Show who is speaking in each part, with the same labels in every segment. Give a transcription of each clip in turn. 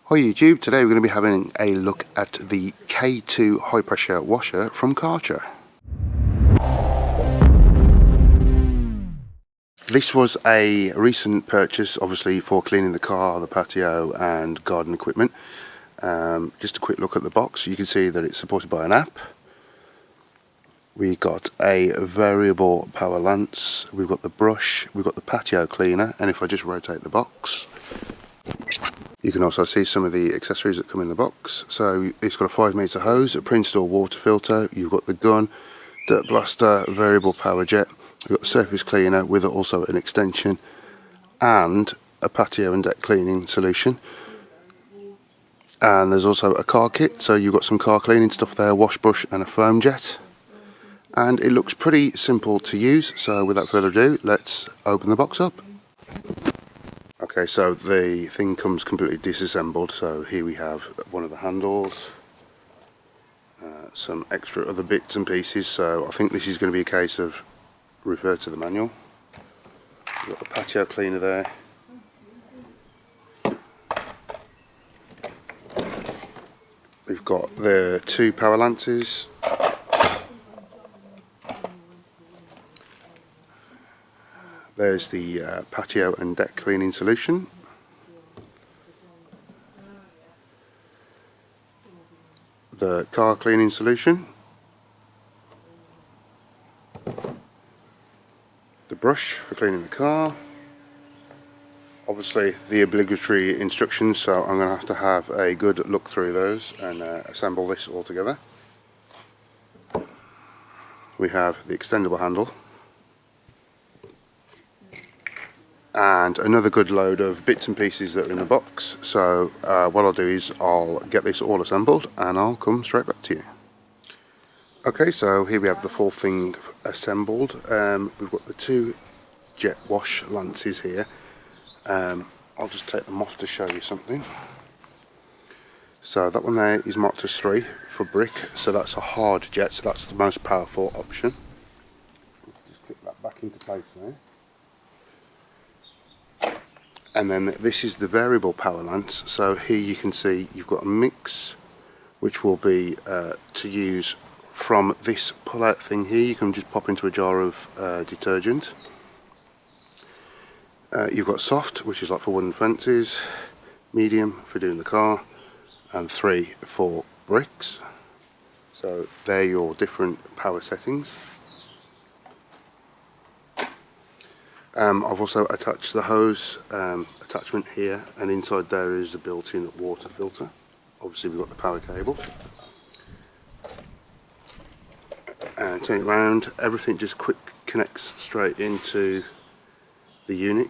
Speaker 1: Hi YouTube, today we're going to be having a look at the K2 high pressure washer from Karcher. This was a recent purchase, obviously for cleaning the car, the patio and garden equipment. Just a quick look at the box. You can see that it's supported by an app. We got a variable power lance, we've got the brush, we've got the patio cleaner, and if I just rotate the box, you can also see some of the accessories that come in the box. So it's got a 5-meter hose, a pre-installed water filter, you've got the gun, dirt blaster, variable power jet, you've got the surface cleaner with also an extension, and a patio and deck cleaning solution. And there's also a car kit, so you've got some car cleaning stuff there, wash brush and a foam jet. And it looks pretty simple to use, so without further ado, let's open the box up. Okay, so the thing comes completely disassembled, so here we have one of the handles, some extra other bits and pieces, so I think this is going to be a case of refer to the manual. We've got the patio cleaner there. We've got the 2 power lances. There's the patio and deck cleaning solution. The car cleaning solution. The brush for cleaning the car. Obviously the obligatory instructions, so I'm going to have a good look through those and assemble this all together. We have the extendable handle. And another good load of bits and pieces that are in the box. So what I'll do is I'll get this all assembled and I'll come straight back to you. Okay, so here we have the full thing assembled. We've got the 2 jet wash lances here. I'll just take them off to show you something. So that one there is marked as 3 for brick, so that's a hard jet, so that's the most powerful option. Just click that back into place there. And then this is the variable power lance, so here you can see you've got a mix which will be to use from this pull out thing here. You can just pop into a jar of detergent. You've got soft, which is like for wooden fences, medium for doing the car, and 3 for bricks. So they're your different power settings. I've also attached the hose attachment here, and inside there is a built-in water filter. Obviously we've got the power cable. And turn it around, everything just quick connects straight into the unit.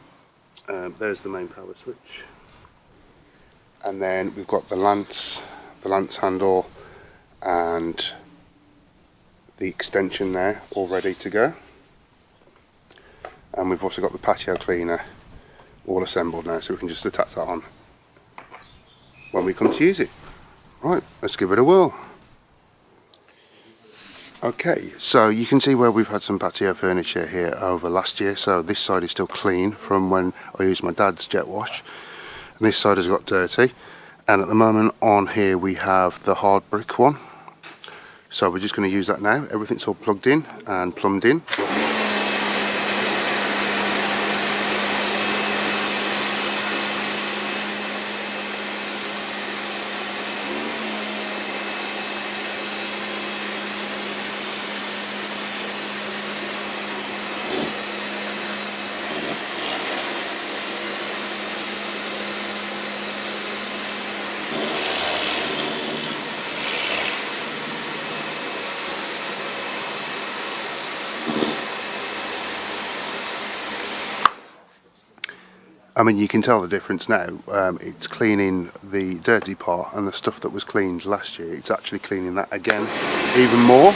Speaker 1: There's the main power switch. And then we've got the lance handle and the extension there all ready to go. And we've also got the patio cleaner all assembled now, so we can just attach that on when we come to use it. Right, let's give it a whirl. Okay, so you can see where we've had some patio furniture here over last year, so this side is still clean from when I used my dad's jet wash, and this side has got dirty. And at the moment on here we have the hard brick one, so we're just going to use that now. Everything's all plugged in and plumbed in. I mean, you can tell the difference now. It's cleaning the dirty part, and the stuff that was cleaned last year, it's actually cleaning that again even more.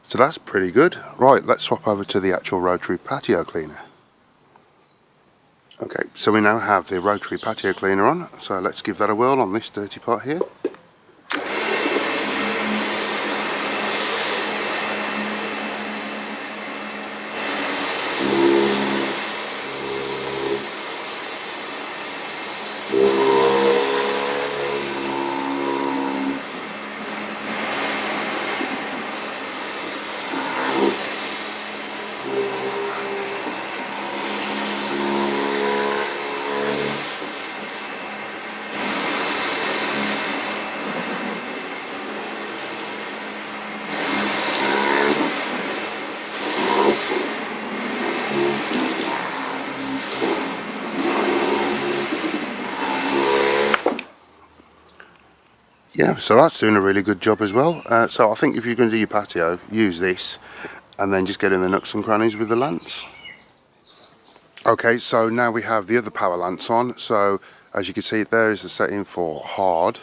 Speaker 1: So that's pretty good. Right, let's swap over to the actual rotary patio cleaner. Okay, so we now have the rotary patio cleaner on, so let's give that a whirl on this dirty part here. Yeah, so that's doing a really good job as well. So I think if you're going to do your patio, use this and then just get in the nooks and crannies with the lance. Okay, so now we have the other power lance on. So as you can see, there is the setting for hard.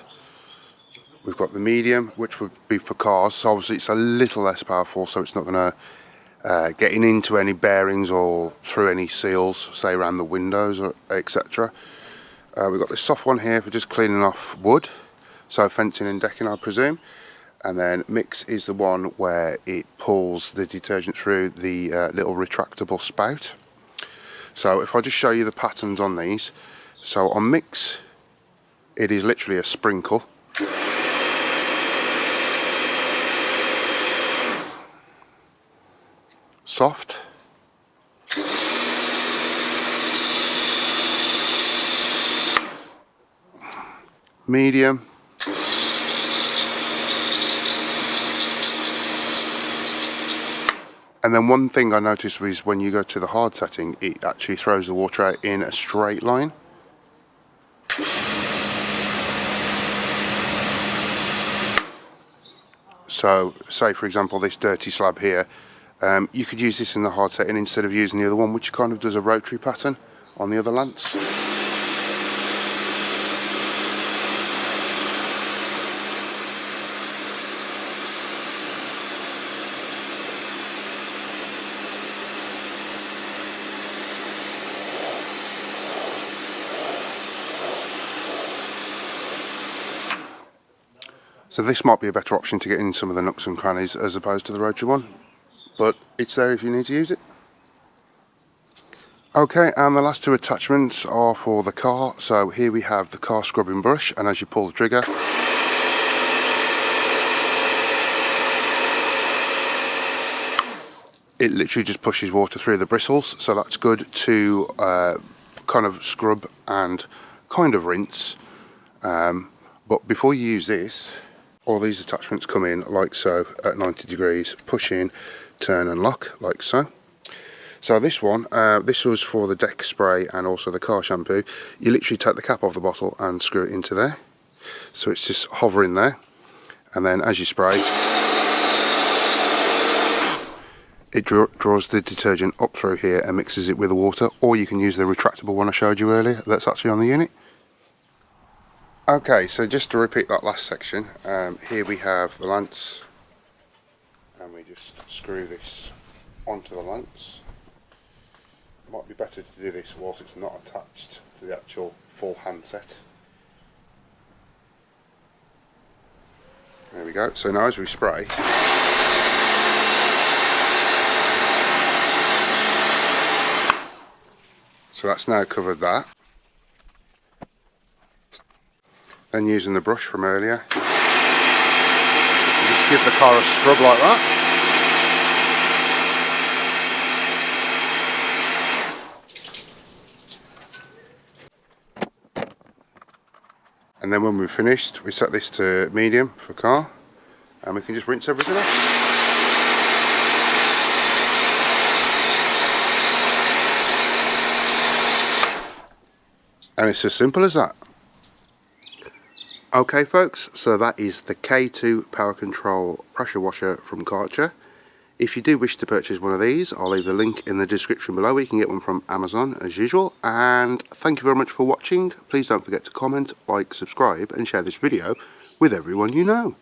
Speaker 1: We've got the medium, which would be for cars. So obviously it's a little less powerful, so it's not going to getting into any bearings or through any seals, say around the windows or etc. We've got this soft one here for just cleaning off wood, so fencing and decking I presume. And then mix is the one where it pulls the detergent through the little retractable spout. So if I just show you the patterns on these, so on mix it is literally a sprinkle. Soft, medium, and then one thing I noticed was when you go to the hard setting, it actually throws the water out in a straight line. So say for example this dirty slab here, you could use this in the hard setting instead of using the other one, which kind of does a rotary pattern on the other lance. So this might be a better option to get in some of the nooks and crannies as opposed to the rotary one, but it's there if you need to use it. Okay, and the last two attachments are for the car. So here we have the car scrubbing brush, and as you pull the trigger, it literally just pushes water through the bristles, so that's good to kind of scrub and kind of rinse. But before you use this, all these attachments come in like so at 90 degrees, push in, turn and lock like so. So this one, this was for the deck spray and also the car shampoo. You literally take the cap off the bottle and screw it into there. So it's just hovering there, and then as you spray, it draws the detergent up through here and mixes it with the water, or you can use the retractable one I showed you earlier that's actually on the unit. Okay, so just to repeat that last section, here we have the lance, and we just screw this onto the lance. It might be better to do this whilst it's not attached to the actual full handset. There we go. So now as we spray, so that's now covered that. Then using the brush from earlier, just give the car a scrub like that. And then when we're finished, we set this to medium for car, and we can just rinse everything off. And it's as simple as that. Okay folks, so that is the K2 Power Control pressure washer from Karcher. If you do wish to purchase one of these, I'll leave a link in the description below where you can get one from Amazon as usual. And thank you very much for watching. Please don't forget to comment, like, subscribe and share this video with everyone you know.